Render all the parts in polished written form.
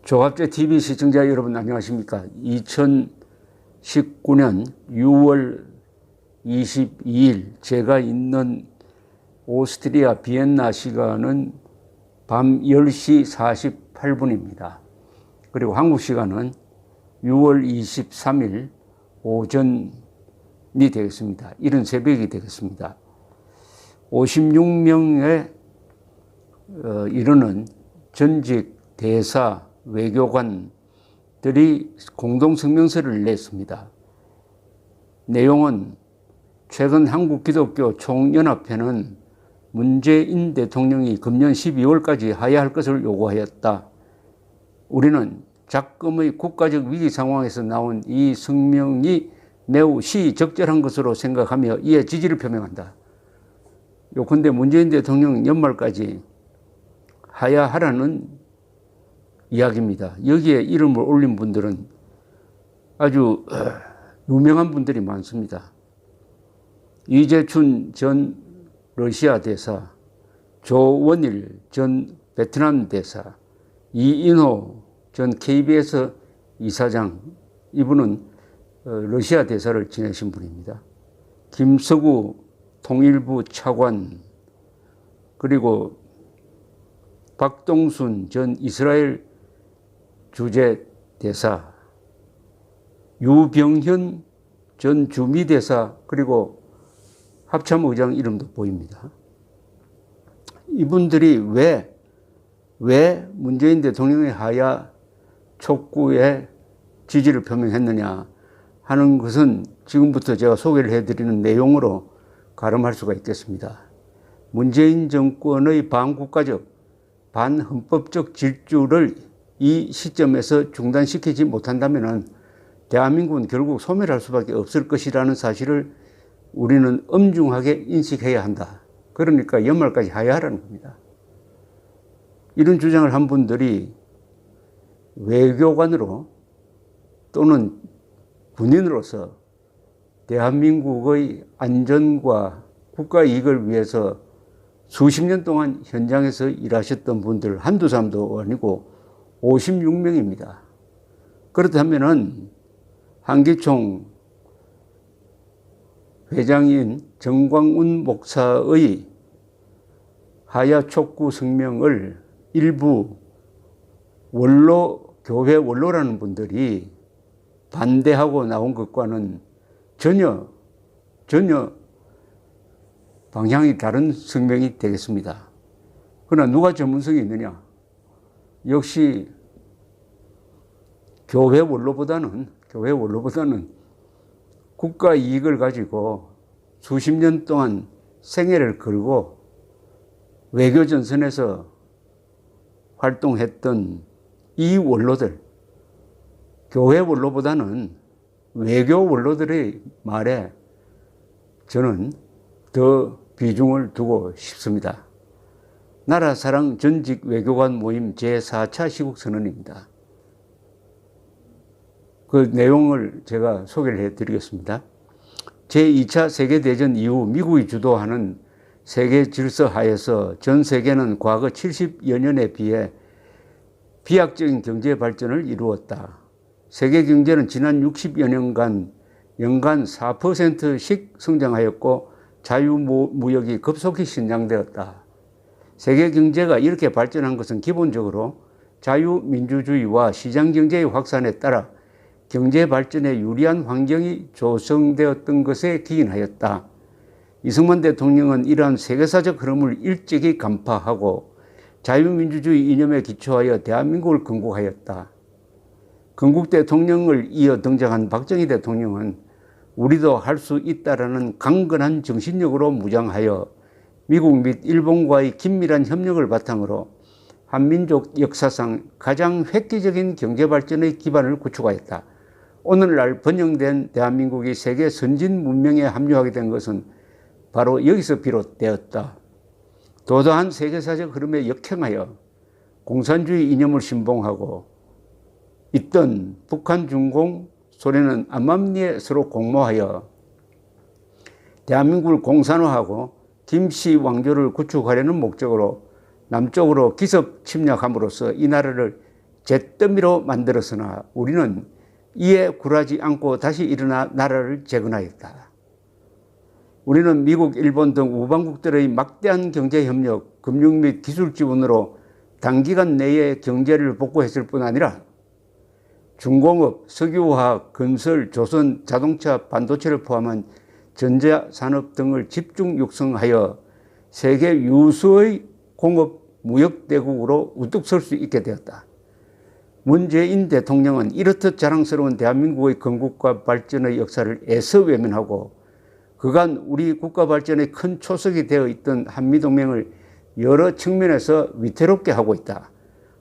조갑제 TV 시청자 여러분 안녕하십니까? 2019년 6월 22일 제가 있는 오스트리아 비엔나 시간은 밤 10시 48분입니다. 그리고 한국 시간은 6월 23일 오전이 되겠습니다. 이른 새벽이 되겠습니다. 56명에 이르는 전직 대사 외교관들이 공동성명서를 냈습니다. 내용은 최근 한국기독교 총연합회는 문재인 대통령이 금년 12월까지 하야할 것을 요구하였다. 우리는 작금의 국가적 위기 상황에서 나온 이 성명이 매우 시적절한 것으로 생각하며 이에 지지를 표명한다. 요컨대 문재인 대통령 연말까지 하야하라는 이야기입니다. 여기에 이름을 올린 분들은 아주 유명한 분들이 많습니다. 이재춘 전 러시아 대사, 조원일 전 베트남 대사, 이인호 전 KBS 이사장, 이분은 러시아 대사를 지내신 분입니다. 김석우 통일부 차관, 그리고 박동순 전 이스라엘 주재 대사, 유병현 전 주미 대사, 그리고 합참의장 이름도 보입니다. 이분들이 왜 문재인 대통령의 하야 촉구에 지지를 표명했느냐 하는 것은 지금부터 제가 소개를 해드리는 내용으로 가름할 수가 있겠습니다. 문재인 정권의 반국가적, 반헌법적 질주를 이 시점에서 중단시키지 못한다면 대한민국은 결국 소멸할 수밖에 없을 것이라는 사실을 우리는 엄중하게 인식해야 한다. 그러니까 연말까지 하야하라는 겁니다. 이런 주장을 한 분들이 외교관으로 또는 군인으로서 대한민국의 안전과 국가 이익을 위해서 수십 년 동안 현장에서 일하셨던 분들 한두 사람도 아니고 56명입니다. 그렇다면 한기총 회장인 정광훈 목사의 하야 촉구 성명을 일부 교회 원로라는 분들이 반대하고 나온 것과는 전혀 방향이 다른 성명이 되겠습니다. 그러나 누가 전문성이 있느냐? 역시 교회 원로보다는 국가 이익을 가지고 수십 년 동안 생애를 걸고 외교 전선에서 활동했던 이 원로들, 교회 원로보다는 외교 원로들의 말에 저는 더 비중을 두고 싶습니다. 나라사랑 전직 외교관 모임 제4차 시국선언입니다. 그 내용을 제가 소개를 해드리겠습니다. 제2차 세계대전 이후 미국이 주도하는 세계 질서 하에서 전 세계는 과거 70여 년에 비해 비약적인 경제 발전을 이루었다. 세계 경제는 지난 60여 년간 연간 4%씩 성장하였고 자유무역이 급속히 신장되었다. 세계 경제가 이렇게 발전한 것은 기본적으로 자유민주주의와 시장경제의 확산에 따라 경제 발전에 유리한 환경이 조성되었던 것에 기인하였다. 이승만 대통령은 이러한 세계사적 흐름을 일찍이 간파하고 자유민주주의 이념에 기초하여 대한민국을 건국하였다. 건국 대통령을 이어 등장한 박정희 대통령은 우리도 할 수 있다라는 강건한 정신력으로 무장하여 미국 및 일본과의 긴밀한 협력을 바탕으로 한민족 역사상 가장 획기적인 경제발전의 기반을 구축하였다. 오늘날 번영된 대한민국이 세계 선진 문명에 합류하게 된 것은 바로 여기서 비롯되었다. 도도한 세계사적 흐름에 역행하여 공산주의 이념을 신봉하고 있던 북한, 중공, 소련은 암암리에 서로 공모하여 대한민국을 공산화하고 김씨 왕조를 구축하려는 목적으로 남쪽으로 기습 침략함으로써 이 나라를 잿더미로 만들었으나 우리는 이에 굴하지 않고 다시 일어나 나라를 재건하였다. 우리는 미국, 일본 등 우방국들의 막대한 경제협력, 금융 및 기술 지원으로 단기간 내에 경제를 복구했을 뿐 아니라 중공업, 석유화학, 건설, 조선, 자동차, 반도체를 포함한 전자산업 등을 집중 육성하여 세계 유수의 공업 무역대국으로 우뚝 설 수 있게 되었다. 문재인 대통령은 이렇듯 자랑스러운 대한민국의 건국과 발전의 역사를 애써 외면하고 그간 우리 국가 발전의 큰 초석이 되어 있던 한미동맹을 여러 측면에서 위태롭게 하고 있다.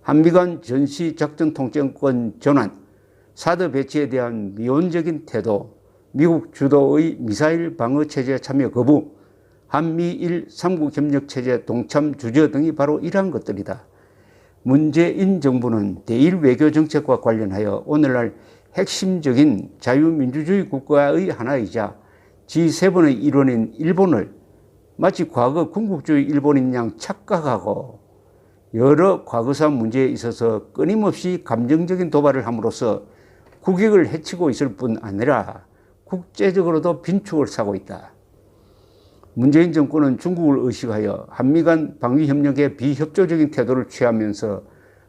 한미 간 전시작전 통제권 전환, 사드 배치에 대한 미온적인 태도, 미국 주도의 미사일 방어체제 참여 거부, 한미일 3국 협력체제 동참 주저 등이 바로 이러한 것들이다. 문재인 정부는 대일 외교 정책과 관련하여 오늘날 핵심적인 자유민주주의 국가의 하나이자 G7의 일원인 일본을 마치 과거 군국주의 일본인 양 착각하고 여러 과거사 문제에 있어서 끊임없이 감정적인 도발을 함으로써 국익을 해치고 있을 뿐 아니라 국제적으로도 빈축을 사고 있다. 문재인 정권은 중국을 의식하여 한미 간 방위협력에 비협조적인 태도를 취하면서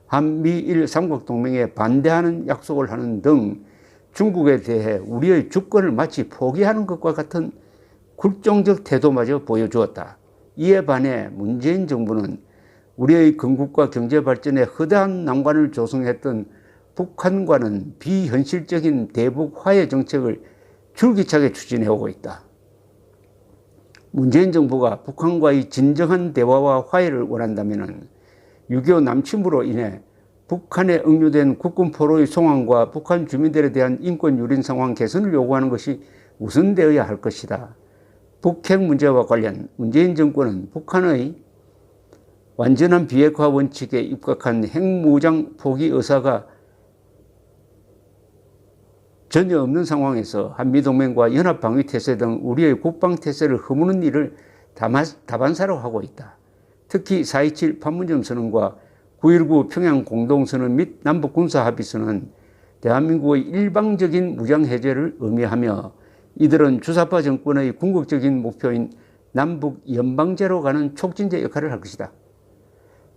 한미일 삼국동맹에 반대하는 약속을 하는 등 중국에 대해 우리의 주권을 마치 포기하는 것과 같은 굴종적 태도마저 보여주었다. 이에 반해 문재인 정부는 우리의 건국과 경제발전에 허다한 난관을 조성했던 북한과는 비현실적인 대북 화해 정책을 줄기차게 추진해오고 있다. 문재인 정부가 북한과의 진정한 대화와 화해를 원한다면 6.25 남침으로 인해 북한에 억류된 국군 포로의 송환과 북한 주민들에 대한 인권 유린 상황 개선을 요구하는 것이 우선되어야 할 것이다. 북핵 문제와 관련 문재인 정권은 북한의 완전한 비핵화 원칙에 입각한 핵무장 포기 의사가 전혀 없는 상황에서 한미동맹과 연합방위태세 등 우리의 국방태세를 허무는 일을 다반사로 하고 있다. 특히 4.27 판문점 선언과 9.19 평양 공동선언 및 남북군사합의선은 대한민국의 일방적인 무장해제를 의미하며 이들은 주사파 정권의 궁극적인 목표인 남북 연방제로 가는 촉진제 역할을 할 것이다.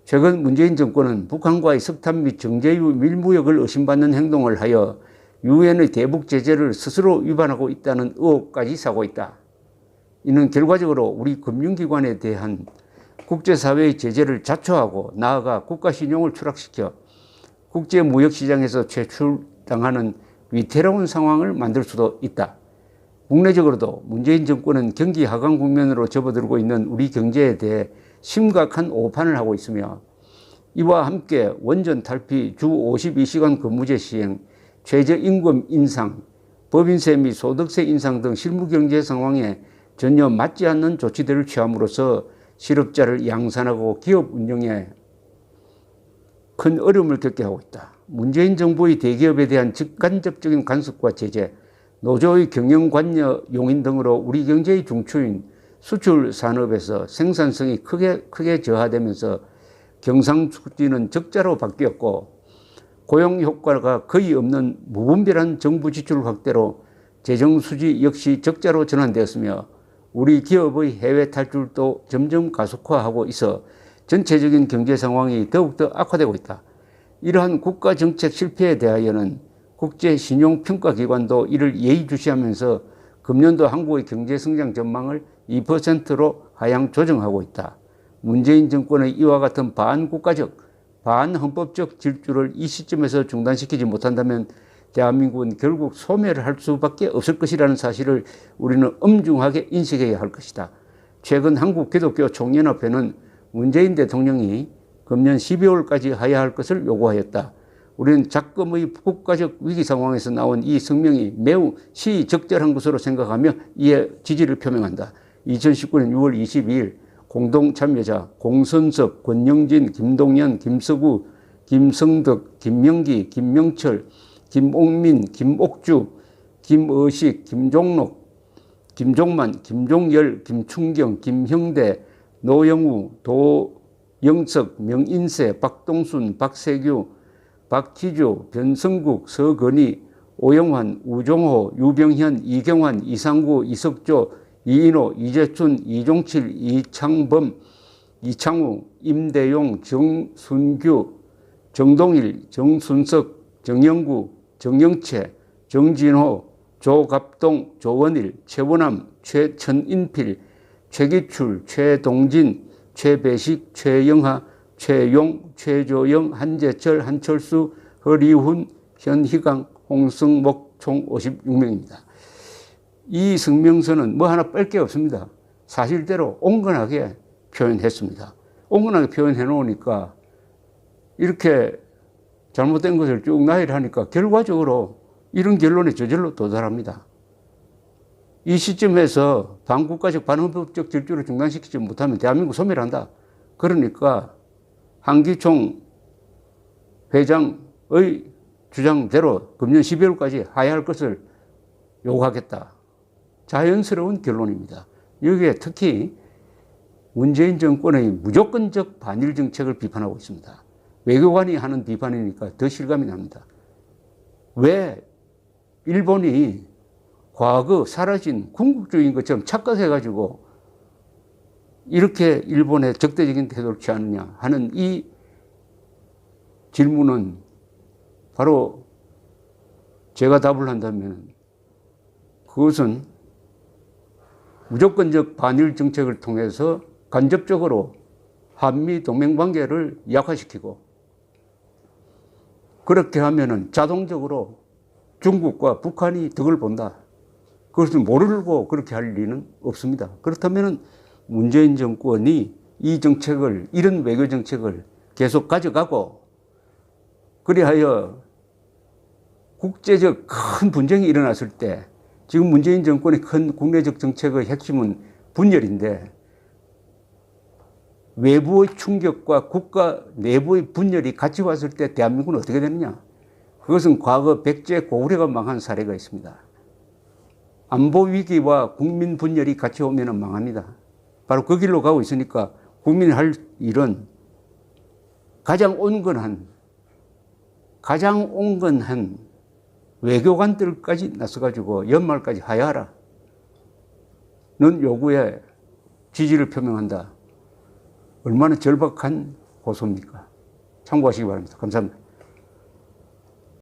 최근 문재인 정권은 북한과의 석탄 및 정제유 밀무역을 의심받는 행동을 하여 유엔의 대북 제재를 스스로 위반하고 있다는 의혹까지 사고 있다. 이는 결과적으로 우리 금융기관에 대한 국제사회의 제재를 자초하고 나아가 국가 신용을 추락시켜 국제무역시장에서 퇴출당하는 위태로운 상황을 만들 수도 있다. 국내적으로도 문재인 정권은 경기 하강 국면으로 접어들고 있는 우리 경제에 대해 심각한 오판을 하고 있으며 이와 함께 원전 탈피, 주 52시간 근무제 시행, 최저임금 인상, 법인세 및 소득세 인상 등 실무경제 상황에 전혀 맞지 않는 조치들을 취함으로써 실업자를 양산하고 기업 운영에 큰 어려움을 겪게 하고 있다. 문재인 정부의 대기업에 대한 직간접적인 간섭과 제재, 노조의 경영관여 용인 등으로 우리 경제의 중추인 수출 산업에서 생산성이 크게 저하되면서 경상수지는 적자로 바뀌었고 고용 효과가 거의 없는 무분별한 정부 지출 확대로 재정 수지 역시 적자로 전환되었으며 우리 기업의 해외 탈출도 점점 가속화하고 있어 전체적인 경제 상황이 더욱더 악화되고 있다. 이러한 국가 정책 실패에 대하여는 국제신용평가기관도 이를 예의주시하면서 금년도 한국의 경제 성장 전망을 2%로 하향 조정하고 있다. 문재인 정권의 이와 같은 반국가적, 반헌법적 질주를 이 시점에서 중단시키지 못한다면 대한민국은 결국 소멸을 할 수밖에 없을 것이라는 사실을 우리는 엄중하게 인식해야 할 것이다. 최근 한국기독교총연합회는 문재인 대통령이 금년 12월까지 하야 할 것을 요구하였다. 우리는 작금의 국가적 위기 상황에서 나온 이 성명이 매우 시적절한 것으로 생각하며 이에 지지를 표명한다. 2019년 6월 22일 공동참여자 공선섭, 권영진, 김동연, 김서구, 김성덕, 김명기, 김명철, 김옥민, 김옥주, 김의식, 김종록, 김종만, 김종열, 김충경, 김형대, 노영우, 도영석, 명인세, 박동순, 박세규, 박희주, 변성국, 서건희, 오영환, 우종호, 유병현, 이경환, 이상구, 이석조, 이인호, 이재춘, 이종칠, 이창범, 이창우, 임대용, 정순규, 정동일, 정순석, 정영구, 정영채, 정진호, 조갑동, 조원일, 최원암, 최천인필, 최기출, 최동진, 최배식, 최영하, 최용, 최조영, 한재철, 한철수, 허리훈, 현희강, 홍승목 총 56명입니다. 이 성명서는 뭐 하나 뺄 게 없습니다. 사실대로 온건하게 표현했습니다. 온건하게 표현해 놓으니까 이렇게 잘못된 것을 쭉 나열하니까 결과적으로 이런 결론에 저절로 도달합니다. 이 시점에서 반국가적 반헌법적 질주를 중단시키지 못하면 대한민국 소멸한다. 그러니까 한기총 회장의 주장대로 금년 12월까지 하야할 것을 요구하겠다. 자연스러운 결론입니다. 여기에 특히 문재인 정권의 무조건적 반일 정책을 비판하고 있습니다. 외교관이 하는 비판이니까 더 실감이 납니다. 왜 일본이 과거 사라진 군국주의인 것처럼 착각해가지고 이렇게 일본에 적대적인 태도를 취하느냐 하는 이 질문은 바로 제가 답을 한다면 그것은 무조건적 반일 정책을 통해서 간접적으로 한미 동맹관계를 약화시키고 그렇게 하면은 자동적으로 중국과 북한이 덕을 본다. 그것을 모르고 그렇게 할 리는 없습니다. 그렇다면은 문재인 정권이 이 정책을, 이런 외교 정책을 계속 가져가고 그리하여 국제적 큰 분쟁이 일어났을 때 지금 문재인 정권의 큰 국내적 정책의 핵심은 분열인데 외부의 충격과 국가 내부의 분열이 같이 왔을 때 대한민국은 어떻게 되느냐? 그것은 과거 백제 고구려가 망한 사례가 있습니다. 안보 위기와 국민 분열이 같이 오면 망합니다. 바로 그 길로 가고 있으니까 국민이 할 일은 가장 온건한 외교관들까지 나서가지고 연말까지 하야하라. 는 요구에 지지를 표명한다. 얼마나 절박한 고소입니까? 참고하시기 바랍니다. 감사합니다.